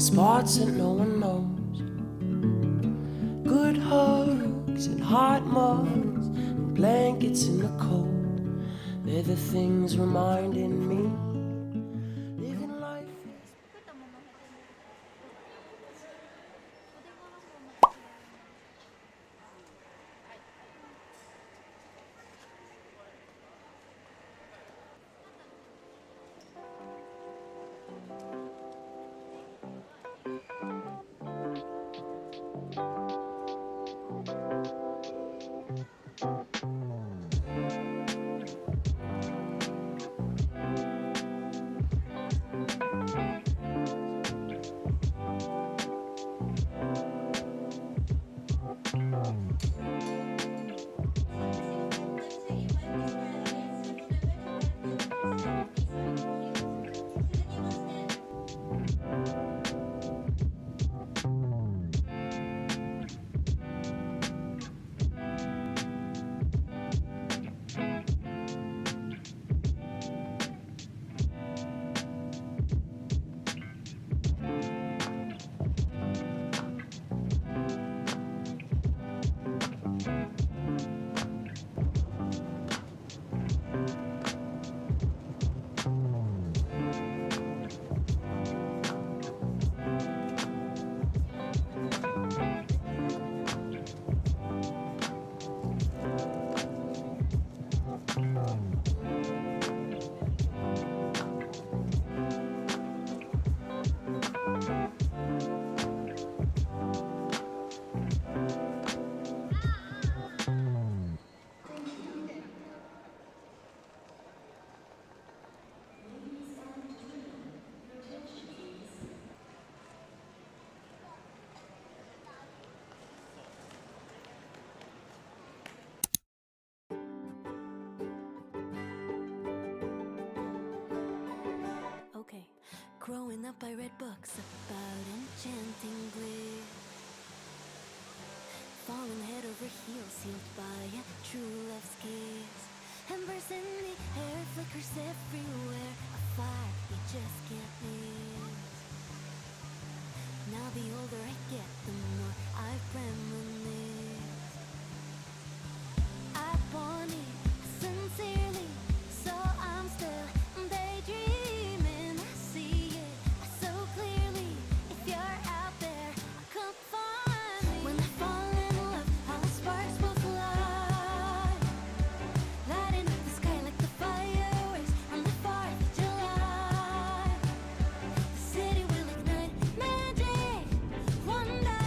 the spots that no one knows. Good hugs and hot mugs and blankets in the cold. They're the things reminding me living life. Okay, growing up I read books about enchanting bliss, falling head over heels, sealed by a true love's kiss. Embers in the air, flickers everywhere, a fire you just can't miss. Now the older I get, the more I reminisce. I want it sincerely, so I'm still daydreaming. I see it so clearly. If you're out there, come find me. When I fall in love, all the sparks will fly, lighting up the sky like the fireworks on the 4th of July. The city will ignite magic, wonder,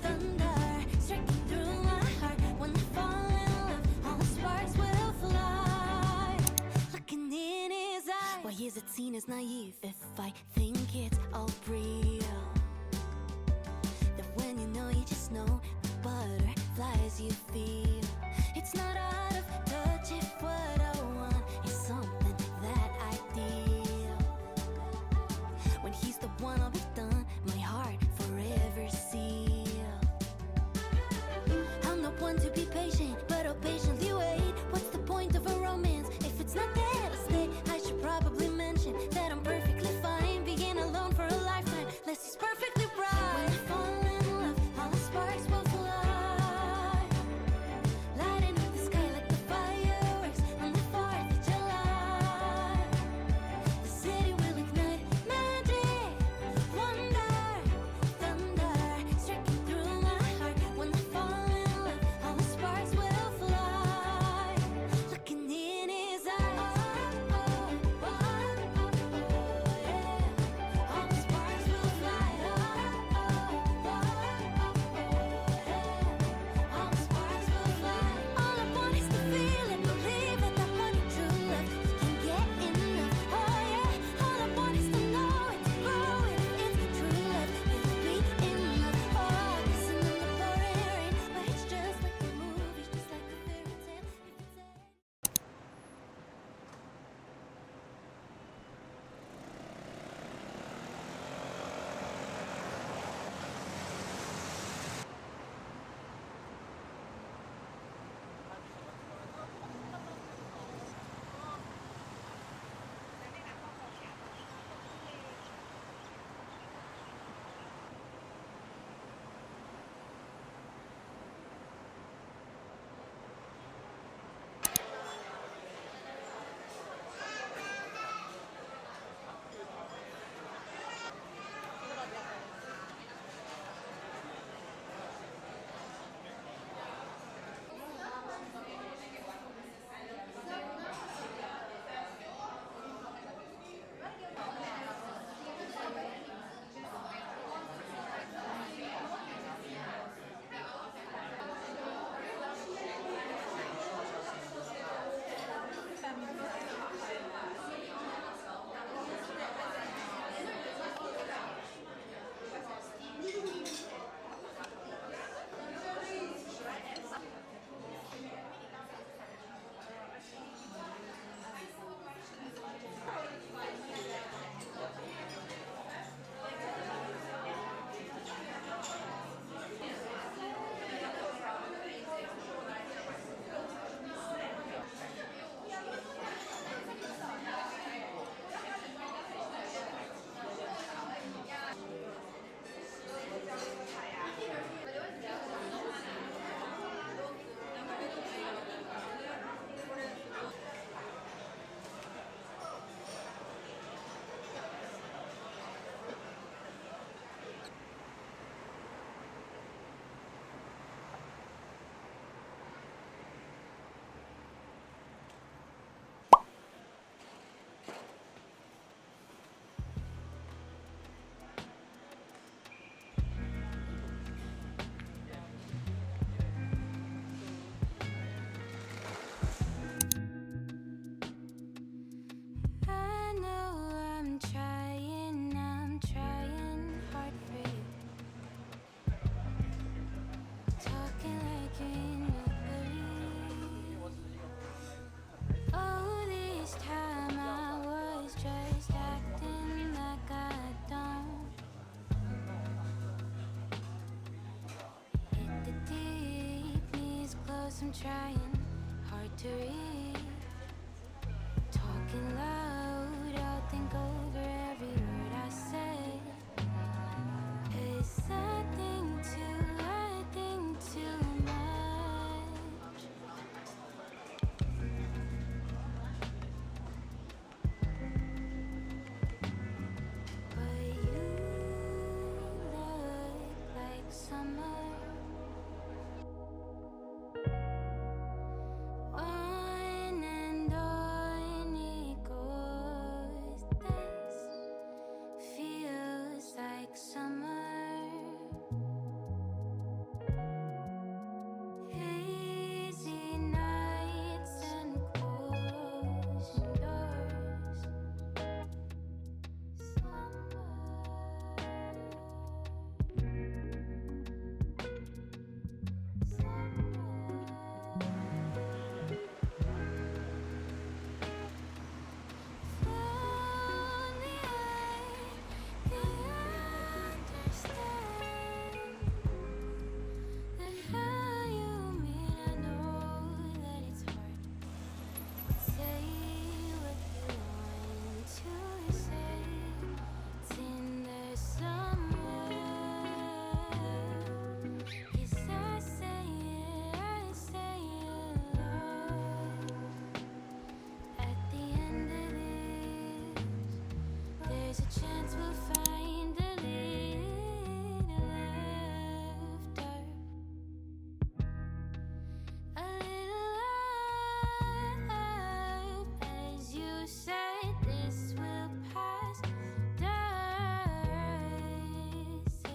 thunder, striking through my heart. When I fall in love, all the sparks will fly. Looking in his eyes, why is it seen as naive if I think it's all real? That when you know, you just know, the butterflies you feel. It's not out of touch if what I want is something that I deal. When he's the one, I'll be done, my heart forever sealed. I'm not one to be patient, but I'll patiently wait. What's the point of a romance if it's not there to stay? I should probably mention that I'm perfectly fine being alone for a lifetime, unless he's perfectly right. When I fall in love, all the sparks will fly, lighting up the sky like the fireworks on the 4th of July. The city will ignite magic, wonder, thunder, striking through my heart. When I fall in love, all the sparks will I'm trying hard to read. Talking loud, I'll think over every word I say. Is I think too much. But you look like summer on and on it goes. This feels like summer. Hazy nights and closing doors. At the end of this, there's a chance we'll find a little laughter, a little laugh. As you said, this will pass. Does it?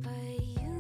But you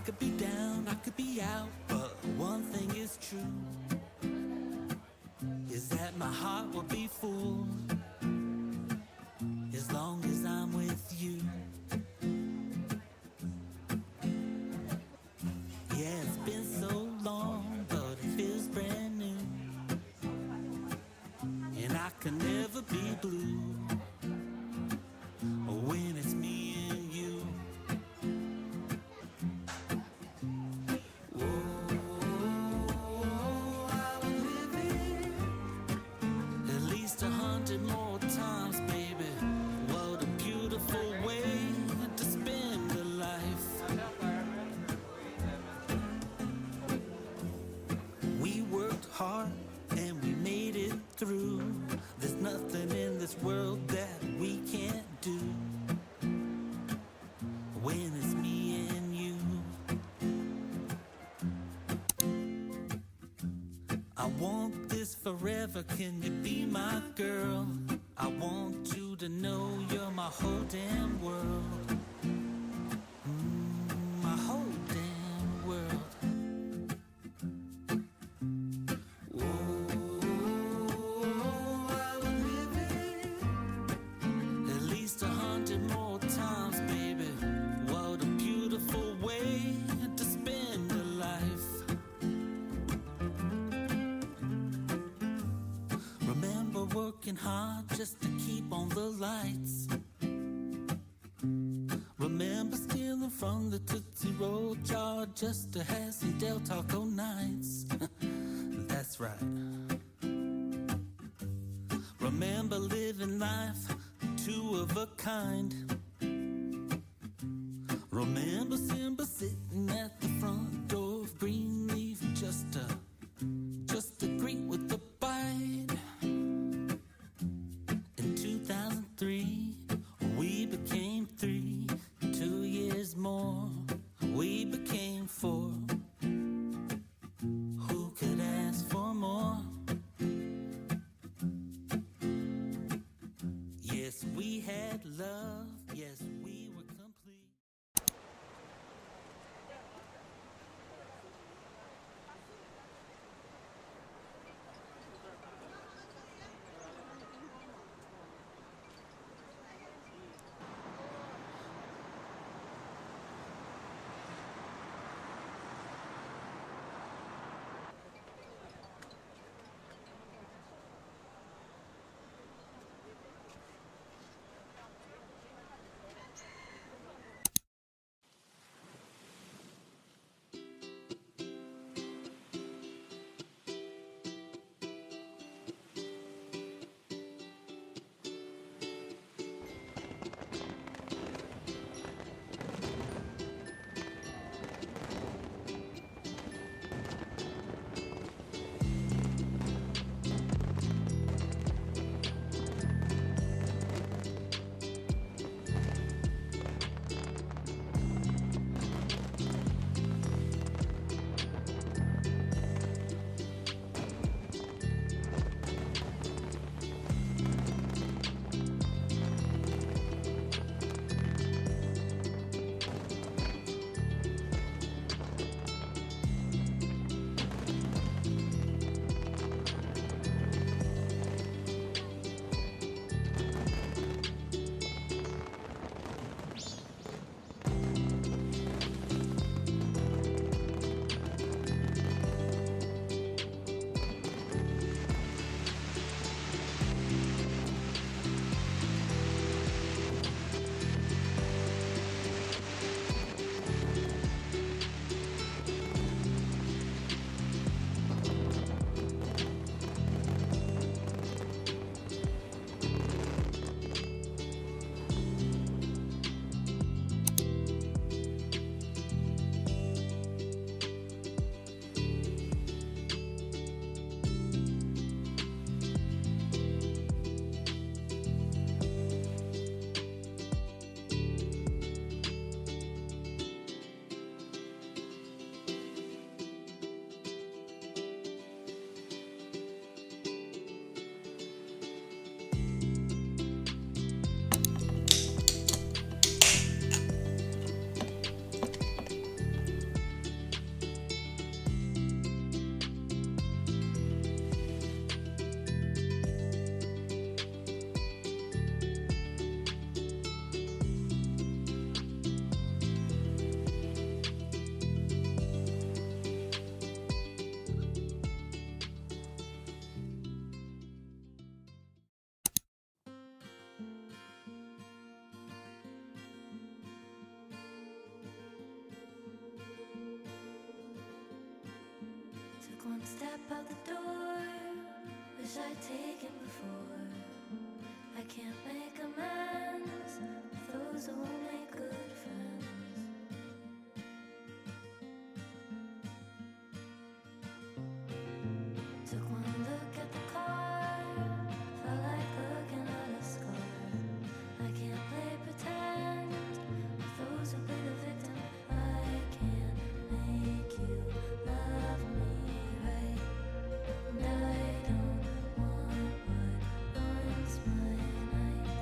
could be down, I could be out, but one thing is true, is that my heart will be full as long as I'm with you. Yeah, it's been so long, but it feels brand new, and I can never be blue when it's me and you. At least 100 more times, baby. What a beautiful way to spend a life. We worked hard and we made it through. There's nothing in this world that we can't do when it's me and you. I want this forever, can you be my girl? I want you to know you're my whole damn world. My whole damn world. Whoa, I would live it at least 100 more times, baby. What a beautiful way to spend a life. Remember working hard just to keep on the lights. Remember stealing from the Tootsie Roll jar just to have some Del Taco nights. That's right. Remember living life two of a kind. Remember Simba sitting at the front door of Greenleaf just to greet with a bite. In 2003, we became 3. 2 years more, we became 4. Who could ask for more? Yes, we had love. Yes, we were complete. One step out the door, wish I'd taken before. I can't make amends with those who won't make good friends. Took one look at the car, felt like looking at a scar. I can't play pretend with those who play the victim. I can't make you love me right, and I don't want what ruins my nights.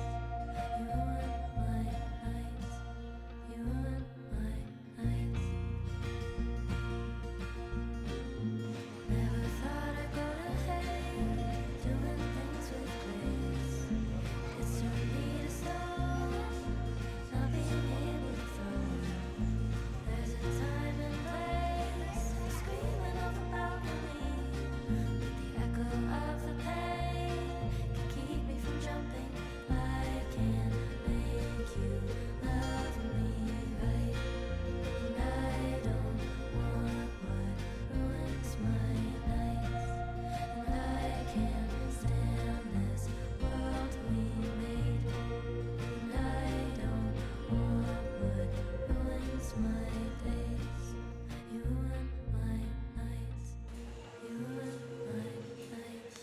You ruin my nights. You ruin my nights. Never thought I'd go to hate, doing things with grace. It's turned me to stone, not being able to throw. There's a time and place, screaming off about me. But the echo of the pain can keep me from jumping. I can't make you love me right, and I don't want what ruins my nights. And I can't stand this world we made, and I don't want what ruins my days. You ruin my nights. You ruin my nights.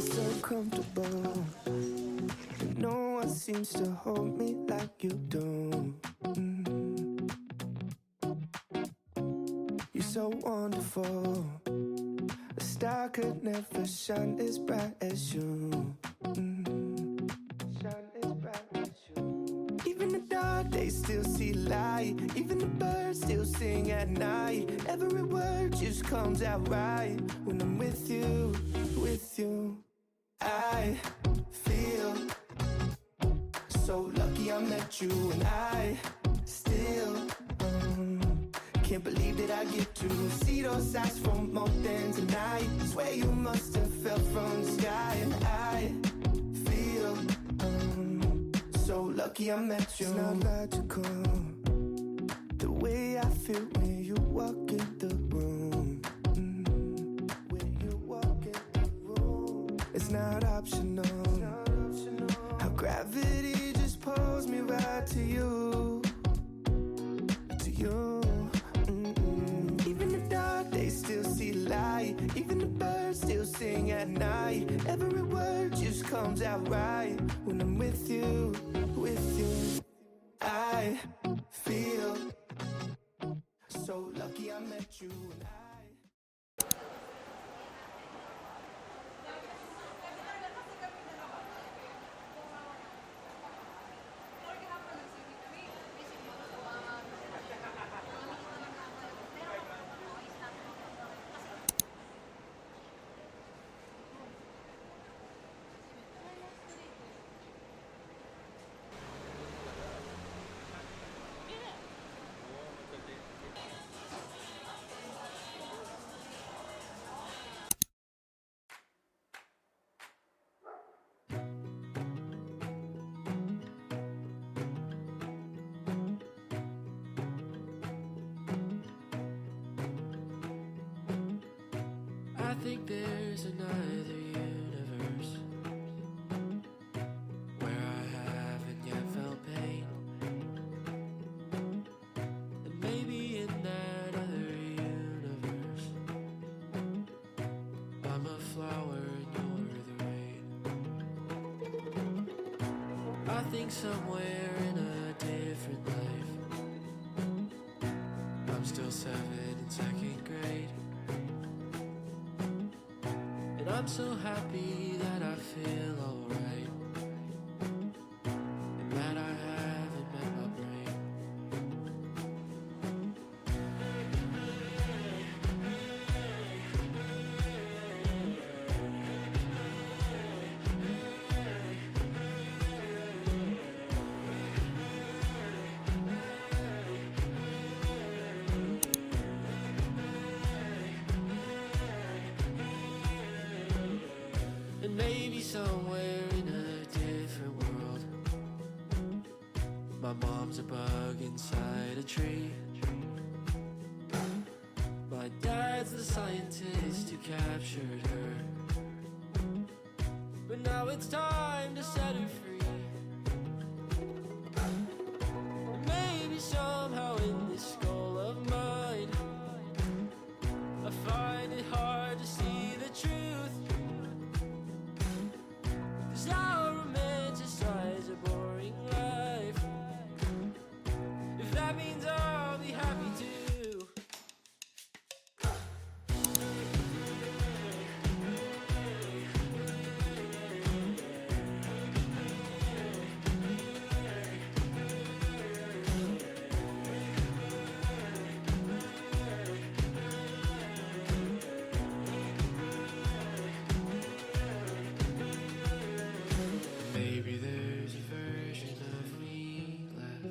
So comfortable, and no one seems to hold me like you do. You're so wonderful. A star could never shine as bright as you. Shine as bright as you. Even the dark days still see light. Even the birds still sing at night. Every word just comes out right when I'm with you, with you. I feel so lucky I met you, and I still can't believe that I get to see those eyes for more than tonight. Swear you must have fell from the sky, and I feel so lucky I met you. It's not logical, the way I feel when you walk in the room. When you walk in the room, it's not optional. How gravity just pulls me right to you, to you. Even the dark days still see light. Even the birds still sing at night. Every word just comes out right when I'm with you, with you. I feel so lucky I met you, and I I think there's another universe where I haven't yet felt pain. And maybe in that other universe, I'm a flower and you're the rain. I think somewhere in a different life, I'm still 7 in second grade. And I'm so happy that I feel alright, and that I haven't met my brain. My mom's a bug inside a tree. My dad's the scientist who captured her. But now it's time to set her free. Maybe somehow in this skull of mine I find it hard to see the truth. 'Cause I'll romanticize a boring life. If that means I'll be happy too. Maybe there's a version of me left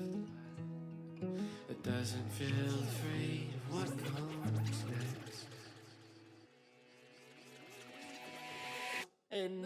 that doesn't feel afraid of what comes next. And